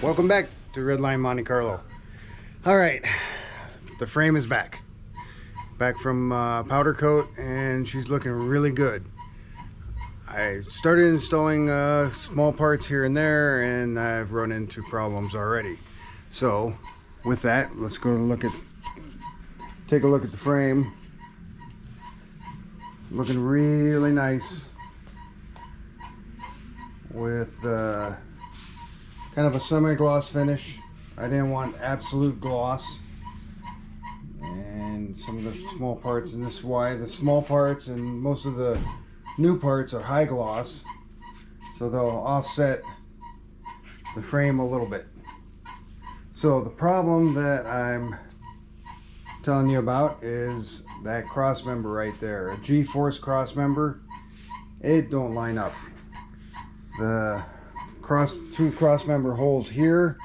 Welcome back to Redline Monte Carlo. Alright, the frame is back from powder coat, and she's looking really good. I started installing small parts here and there, and I've run into problems already. So with that, let's go take a look at the frame. Looking really nice with kind of a semi-gloss finish. I didn't want absolute gloss, and some of the small parts, and this is why the small parts and most of the new parts are high gloss, so they'll offset the frame a little bit. So the problem that I'm telling you about is that cross member right there, a G-force cross member. It don't line up. The two cross member holes here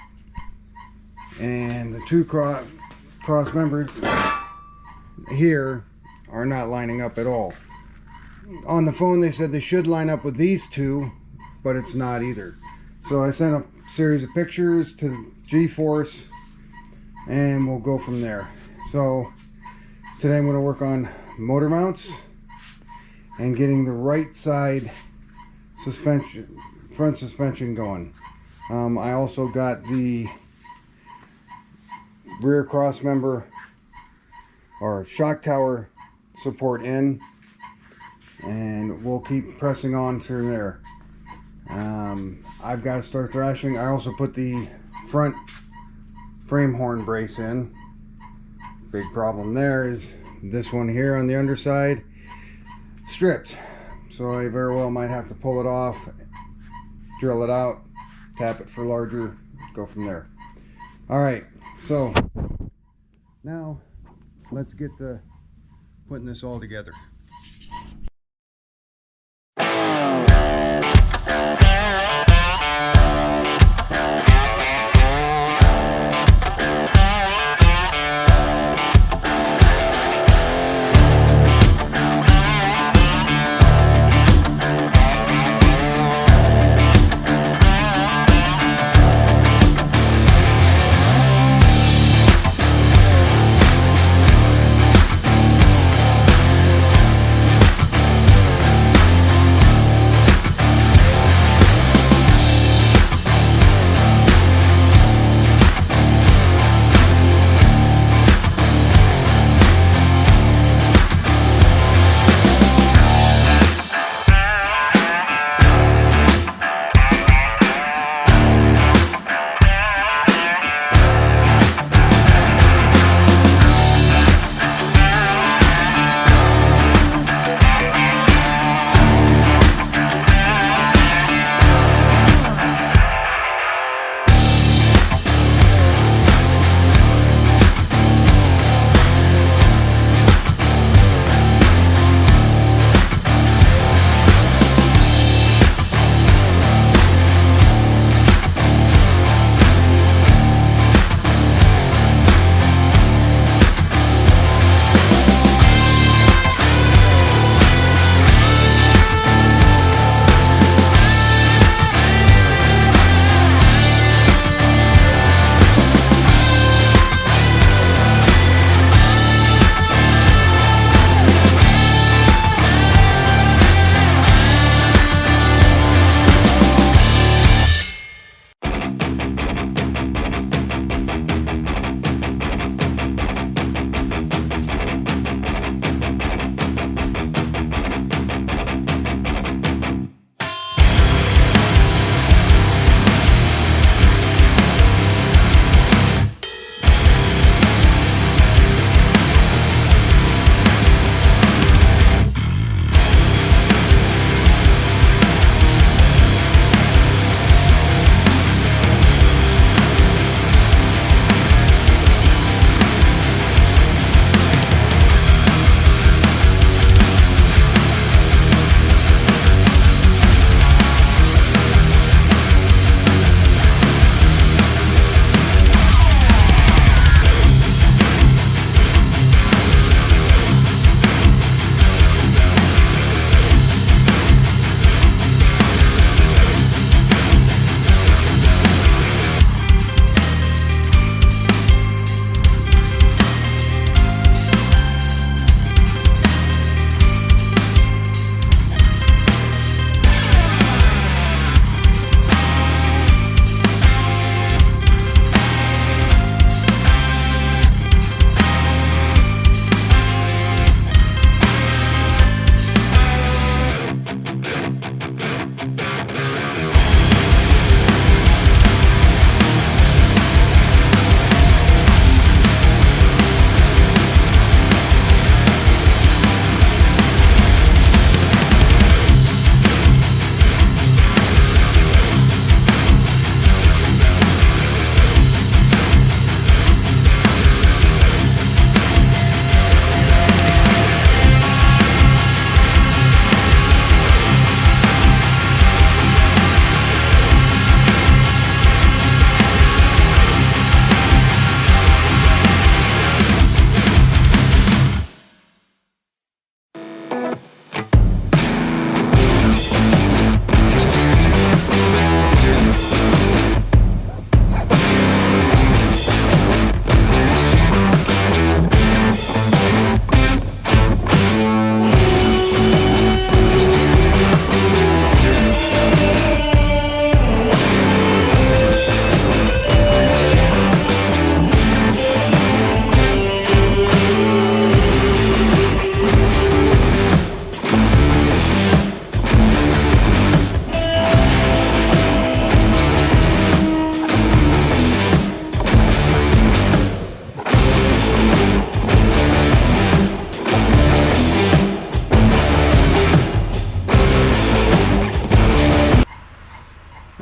and the two cross members here are not lining up at all. On the phone they said they should line up with these two, but it's not either. So I sent a series of pictures to G-force, and we'll go from there. So today I'm going to work on motor mounts and getting the right side suspension, front suspension going. I also got the rear cross member or shock tower support in, and we'll keep pressing on through there. I've got to start thrashing. I also put the front frame horn brace in. Big problem there is this one here on the underside stripped, so I very well might have to pull it off, drill it out, tap it for larger, go from there. Alright, so now let's get to putting this all together.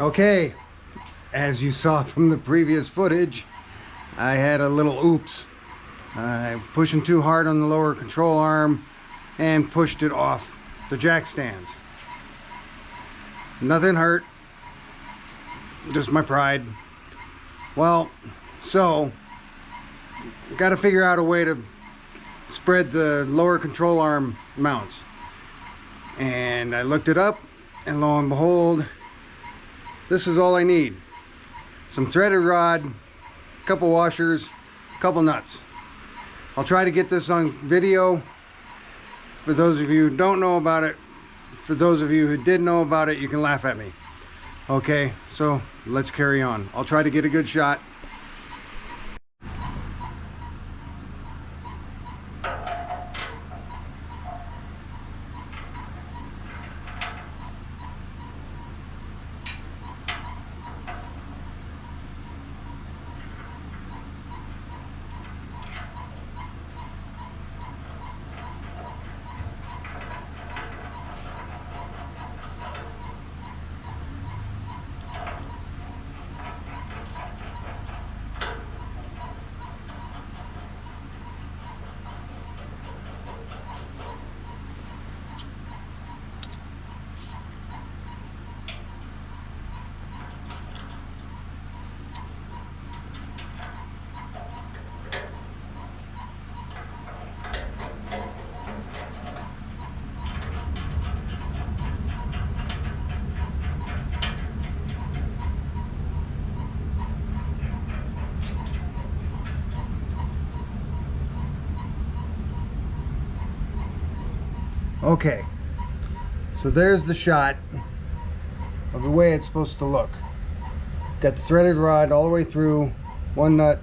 Okay, as you saw from the previous footage, I had a little oops. Pushing too hard on the lower control arm and pushed it off the jack stands. Nothing hurt, just my pride. Well, so got to figure out a way to spread the lower control arm mounts, and I looked it up, and lo and behold, this is all I need: some threaded rod, a couple washers, a couple nuts. I'll try to get this on video for those of you who don't know about it. For those of you who did know about it, you can laugh at me. Okay, so let's carry on. I'll try to get a good shot. Okay, so there's the shot of the way it's supposed to look. Got the threaded rod all the way through, one nut,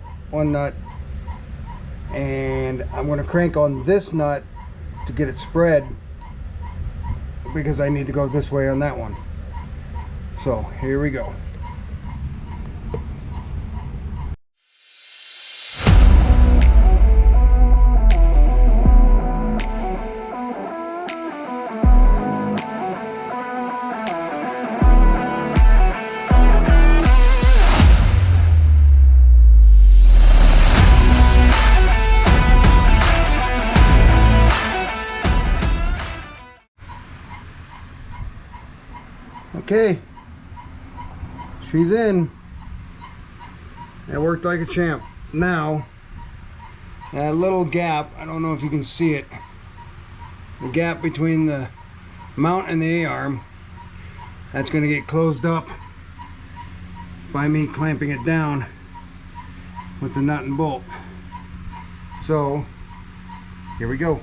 and I'm going to crank on this nut to get it spread because I need to go this way on that one. So here we go. Okay, she's in. That worked like a champ. Now, that little gap, I don't know if you can see it, the gap between the mount and the A-arm, that's going to get closed up by me clamping it down with the nut and bolt. So, here we go.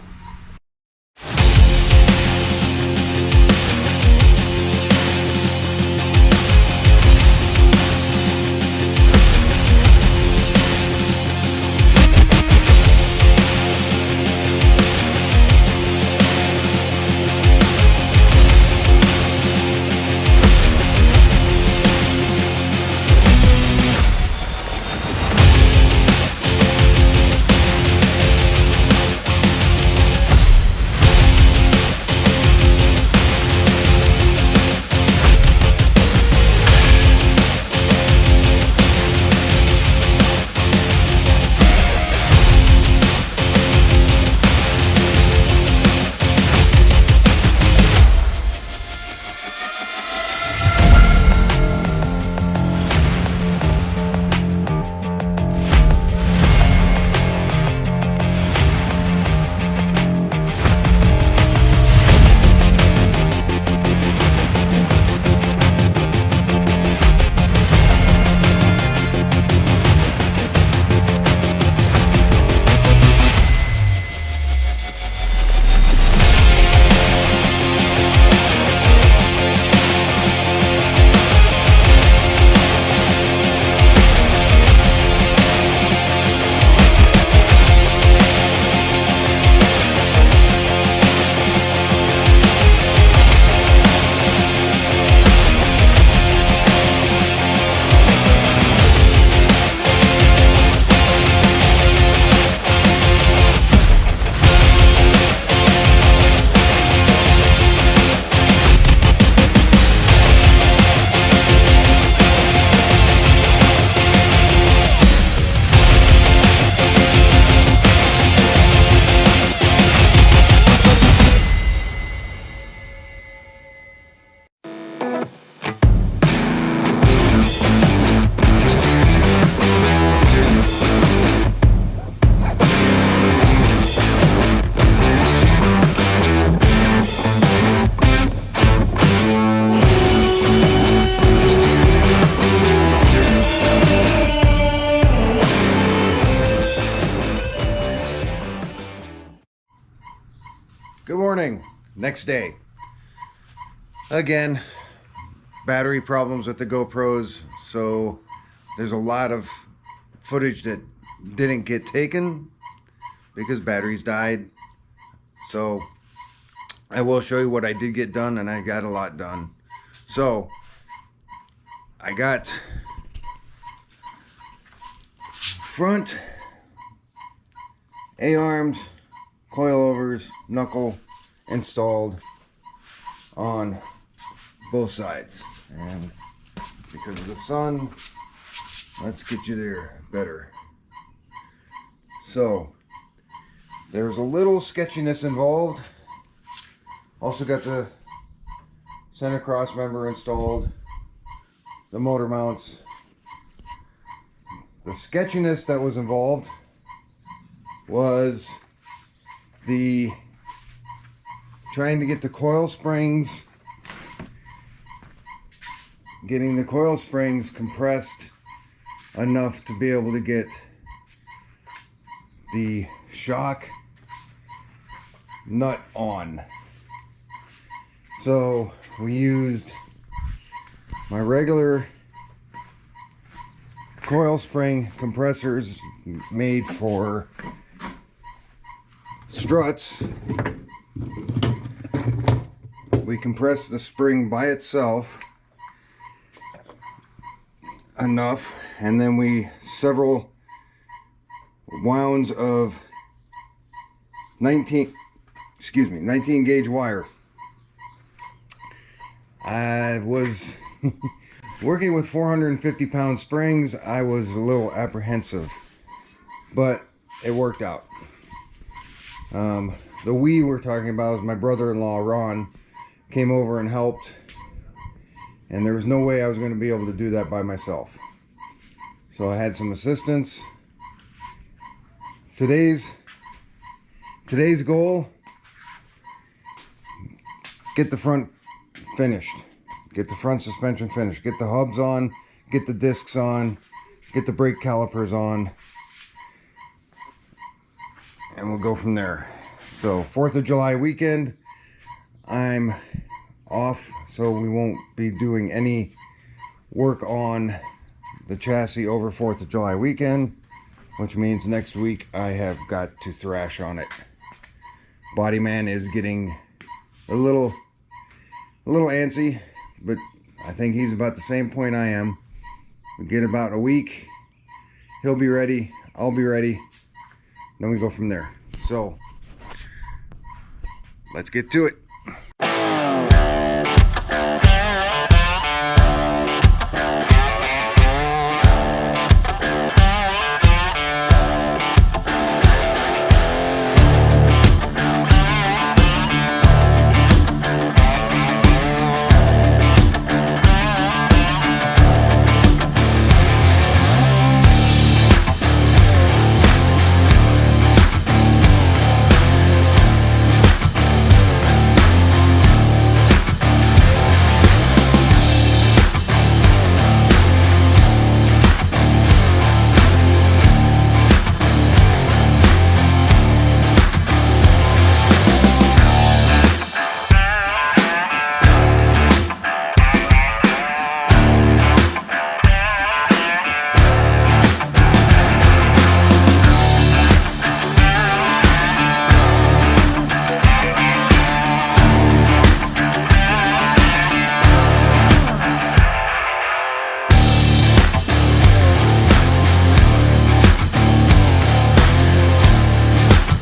Good morning. Next day. Again, battery problems with the GoPros, so there's a lot of footage that didn't get taken because batteries died. So I will show you what I did get done, and I got a lot done. So I got front A-arms, coilovers, knuckle installed on both sides, and because of the sun, let's get you there better. So there's a little sketchiness involved. Also got the center cross member installed, the motor mounts. The sketchiness that was involved was the trying to get the coil springs, getting the coil springs compressed enough to be able to get the shock nut on. So we used my regular coil spring compressors made for struts. We compressed the spring by itself enough, and then we several wounds of 19 gauge wire. I was working with 450 pound springs. I was a little apprehensive, but it worked out. The we we're talking about is my brother-in-law Ron came over and helped, and there was no way I was going to be able to do that by myself. So I had some assistance. Today's goal: get the front finished, get the front suspension finished, get the hubs on, get the discs on, get the brake calipers on, and we'll go from there. So 4th of July weekend, I'm off, so we won't be doing any work on the chassis over 4th of July weekend, which means next week I have got to thrash on it. Body man is getting a little antsy, but I think he's about the same point I am. We get about a week, he'll be ready, I'll be ready, then we go from there. So let's get to it.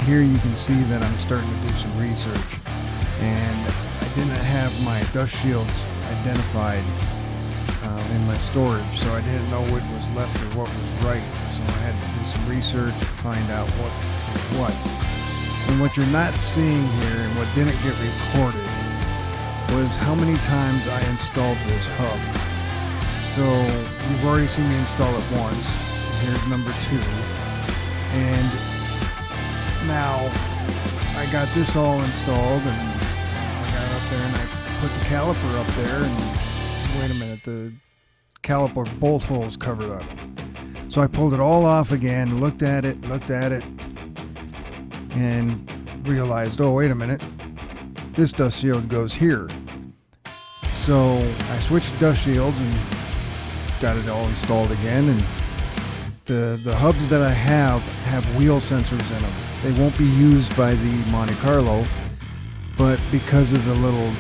Here you can see that I'm starting to do some research, and I didn't have my dust shields identified in my storage, so I didn't know what was left or what was right. So I had to do some research to find out what was what. And what you're not seeing here, and what didn't get recorded, was how many times I installed this hub. So you've already seen me install it once. Here's number 2, and now I got this all installed, and I got up there and I put the caliper up there, and wait a minute, the caliper bolt holes covered up. So I pulled it all off again, looked at it, and realized, oh, wait a minute, this dust shield goes here. So I switched dust shields and got it all installed again, and the hubs that I have wheel sensors in them. They won't be used by the Monte Carlo, but because of the little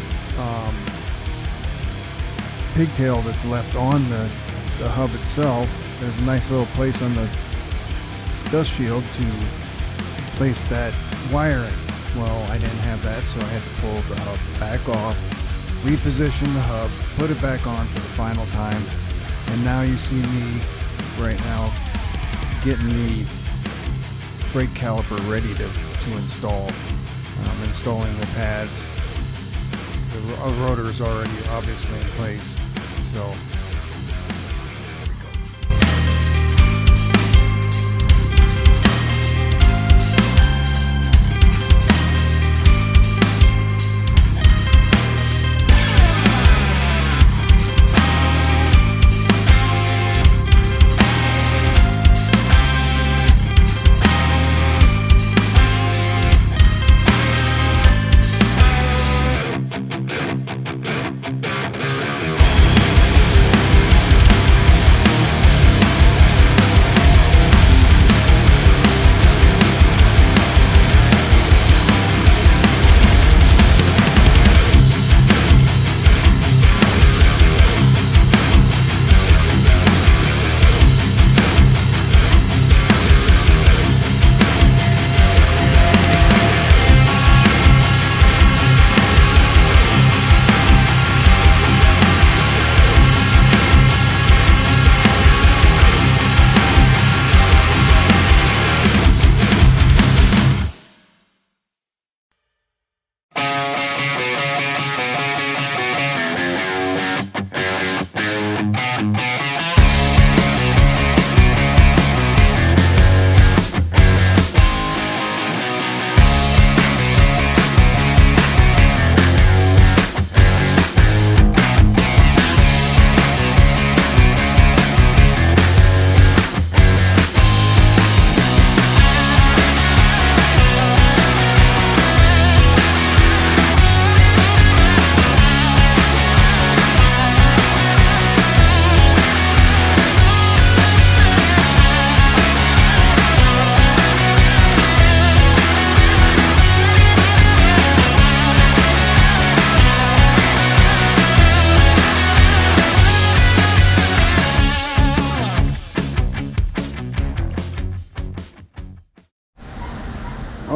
pigtail that's left on the hub itself, there's a nice little place on the dust shield to place that wiring. Well, I didn't have that, so I had to pull the hub back off, reposition the hub, put it back on for the final time, and now you see me right now getting the brake caliper ready to install. Installing the pads. The rotor is already obviously in place, so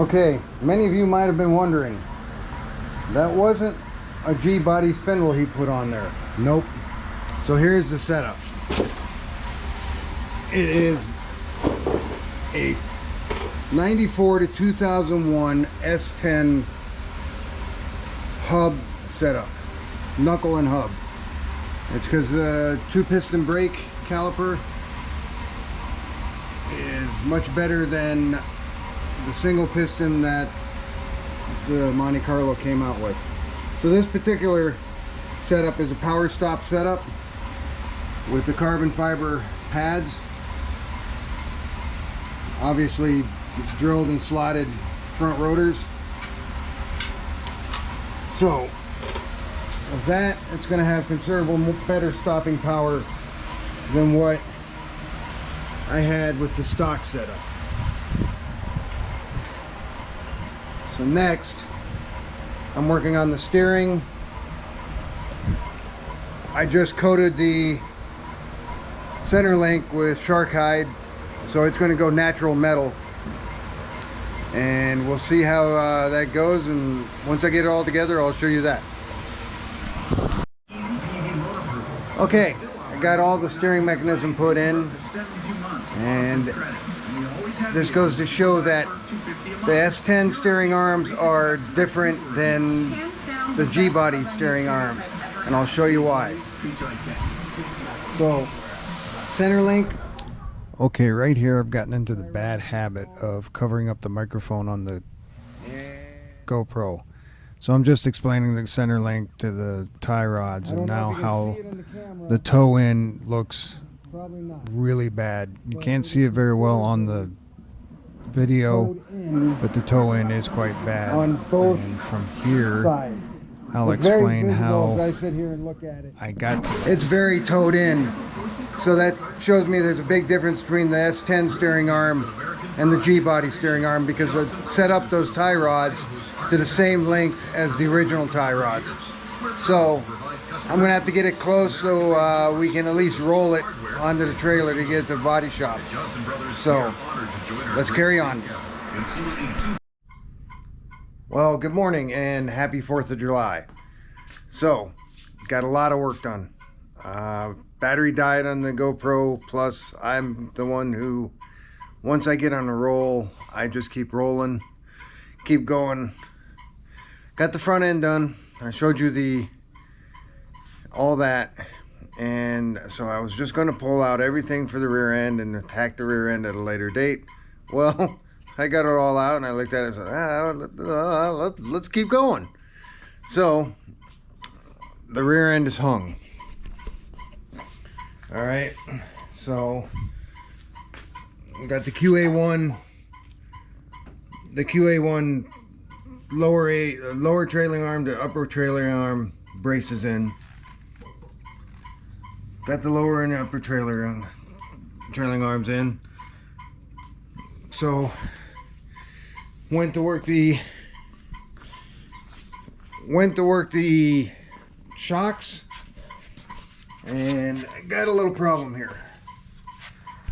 okay, many of you might have been wondering, that wasn't a G-body spindle he put on there. Nope. So here's the setup. It is a 94 to 2001 S10 hub setup, knuckle and hub. It's because the 2-piston brake caliper is much better than the single piston that the Monte Carlo came out with. So this particular setup is a power stop setup with the carbon fiber pads, obviously drilled and slotted front rotors. So with that, it's going to have considerable better stopping power than what I had with the stock setup. So next, I'm working on the steering. I just coated the center link with shark hide, so it's going to go natural metal, and we'll see how that goes, and once I get it all together, I'll show you that. Okay, I got all the steering mechanism put in, and this goes to show that the S10 steering arms are different than the G-body steering arms, and I'll show you why. So, center link. Okay, right here I've gotten into the bad habit of covering up the microphone on the GoPro. So I'm just explaining the center link to the tie rods, and now how the toe in looks really bad. You can't see it very well on the video, but the toe in is quite bad on both and from here sides. I'll It's very explain visible how as I sit here and look at it. I got to this. It's very towed in, so that shows me there's a big difference between the S10 steering arm and the G-body steering arm, because I set up those tie rods to the same length as the original tie rods. So I'm gonna have to get it close so we can at least roll it onto the trailer to get it to the body shop. So let's carry on. Well, good morning and happy 4th of July. So, got a lot of work done. Battery died on the GoPro, plus I'm the one who, once I get on a roll, I just keep rolling, keep going. Got the front end done. I showed you all that, and so I was just going to pull out everything for the rear end and attack the rear end at a later date. Well, I got it all out and I looked at it and said, let's keep going. So the rear end is hung. All right, so we got the QA1 lower trailing arm to upper trailing arm braces in. Got the lower and upper trailing arms in. So went to work the shocks, and I got a little problem here.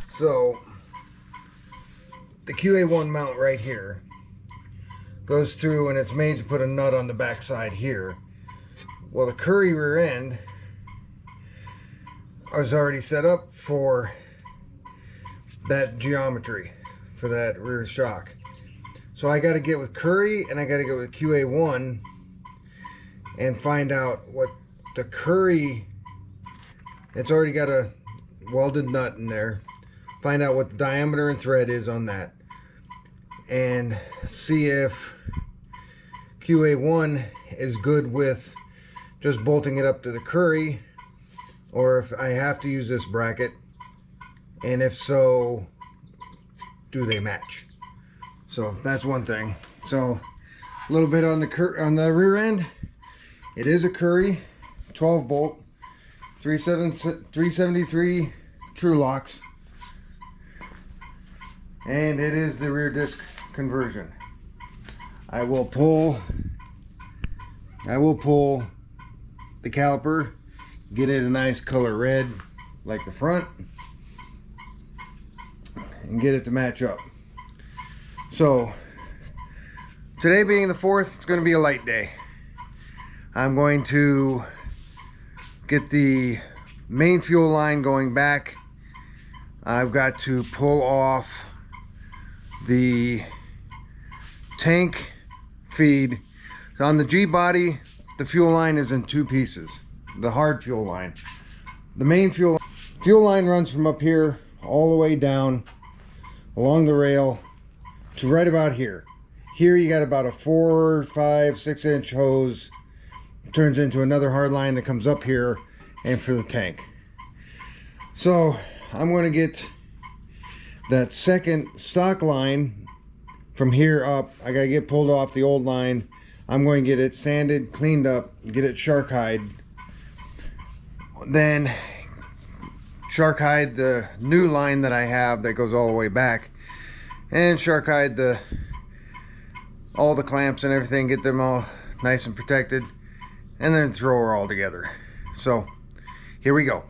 So the QA1 mount right here goes through, and it's made to put a nut on the back side here. Well, the Curry rear end was already set up for that geometry, for that rear shock. So I got to get with Curry and I got to get with QA1 and find out what the Curry, it's already got a welded nut in there, find out what the diameter and thread is on that, and see if QA1 is good with just bolting it up to the Curry, or if I have to use this bracket, and if so, do they match? So that's one thing. So a little bit on the rear end. It is a Curry 12 bolt 373 True Locks, and it is the rear disc conversion. I will pull the caliper, get it a nice color red like the front, and get it to match up. So today being the 4th, it's going to be a light day. I'm going to get the main fuel line going back. I've got to pull off the tank feed. So on the G body, the fuel line is in 2 pieces. The hard fuel line. The main fuel line runs from up here all the way down along the rail to right about here. Here you got about a 4, 5, 6 inch hose. It turns into another hard line that comes up here and for the tank. So I'm going to get that second stock line from here up. I got to get pulled off the old line. I'm going to get it sanded, cleaned up, get it shark hide. Then shark hide the new line that I have that goes all the way back, and shark hide all the clamps and everything, get them all nice and protected, and then throw her all together. So here we go.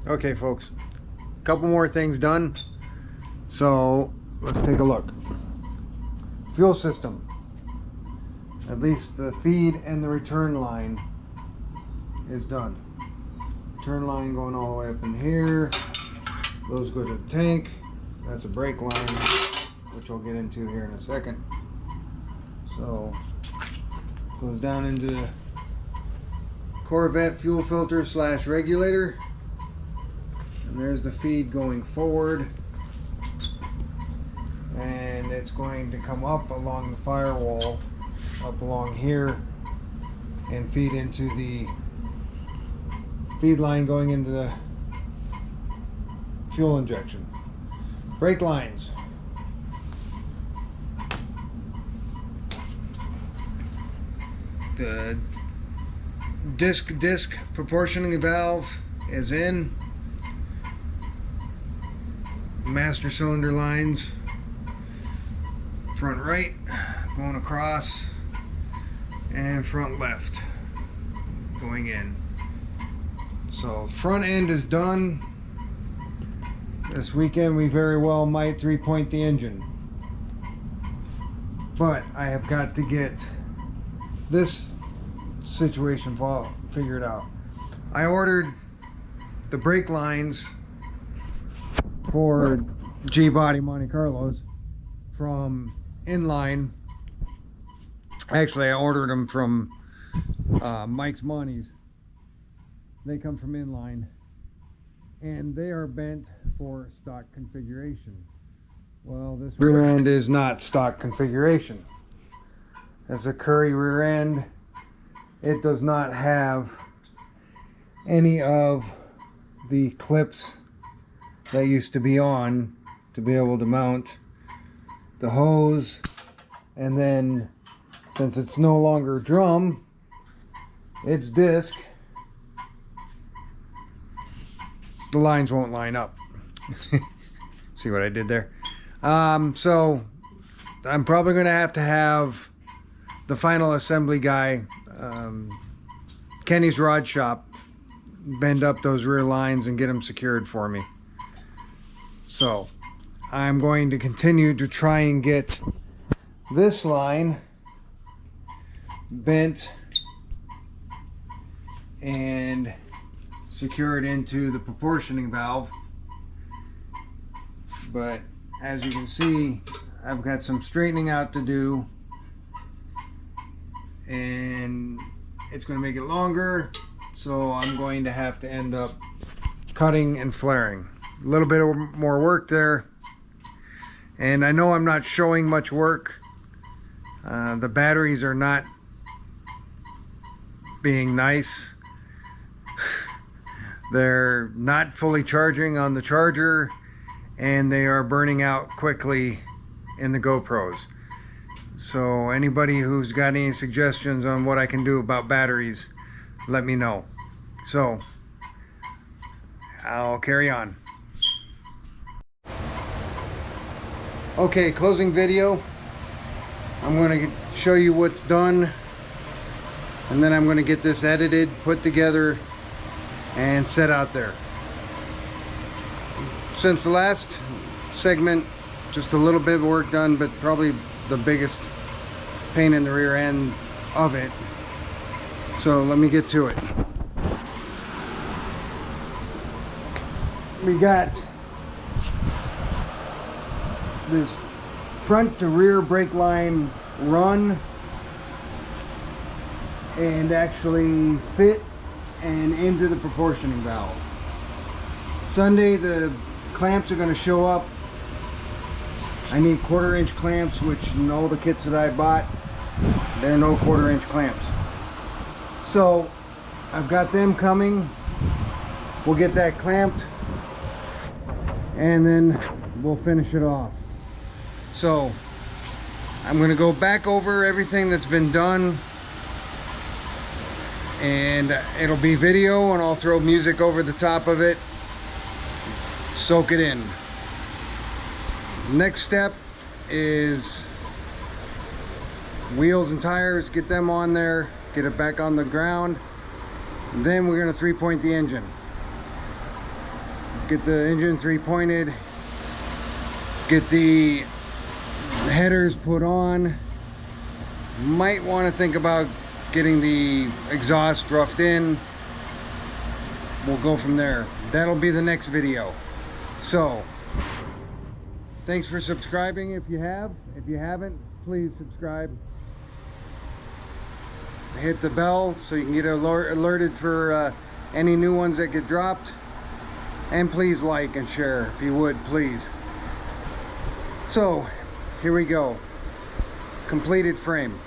Okay, folks, a couple more things done. So let's take a look. Fuel system. At least the feed and the return line is done. Return line going all the way up in here. Those go to the tank. That's a brake line, which I'll get into here in a second. So goes down into the Corvette fuel filter / regulator. And there's the feed going forward. And it's going to come up along the firewall, up along here, and feed into the feed line going into the fuel injection. Brake lines. The disc proportioning valve is in. Master cylinder lines, front right going across, and front left going in. So front end is done. This weekend we very well might 3-point the engine, but I have got to get this situation figured out. I ordered the brake lines for G-body Monte Carlos from Inline. Actually, I ordered them from Mike's Montes. They come from Inline, and they are bent for stock configuration. Well, this rear end is not stock configuration. It's a Curry rear end. It does not have any of the clips that used to be on to be able to mount the hose, and then since it's no longer drum, it's disc, the lines won't line up. See what I did there? So I'm probably going to have the final assembly guy, Kenny's Rod Shop, bend up those rear lines and get them secured for me. So I'm going to continue to try and get this line bent and secured into the proportioning valve. But as you can see, I've got some straightening out to do, and it's going to make it longer, so I'm going to have to end up cutting and flaring. A little bit more work there, and I know I'm not showing much work. The batteries are not being nice. They're not fully charging on the charger, and they are burning out quickly in the GoPros. So anybody who's got any suggestions on what I can do about batteries, let me know. So I'll carry on. Okay, closing video. I'm going to show you what's done, and then I'm going to get this edited, put together, and set out there. Since the last segment, just a little bit of work done, but probably the biggest pain in the rear end of it. So let me get to it. We got this front to rear brake line run and actually fit and into the proportioning valve. Sunday the clamps are going to show up. I need 1/4-inch clamps, which in all the kits that I bought, there are no 1/4-inch clamps. So I've got them coming. We'll get that clamped and then we'll finish it off. So I'm going to go back over everything that's been done, and it'll be video, and I'll throw music over the top of it. Soak it in. Next step is wheels and tires, get them on there, get it back on the ground. Then we're going to 3-point the engine. get the engine 3-pointed, get the headers put on. Might want to think about getting the exhaust roughed in. We'll go from there. That'll be the next video. So thanks for subscribing if you have. If you haven't, please subscribe. Hit the bell so you can get alerted for any new ones that get dropped. And please like and share if you would, please. So here we go. Completed frame.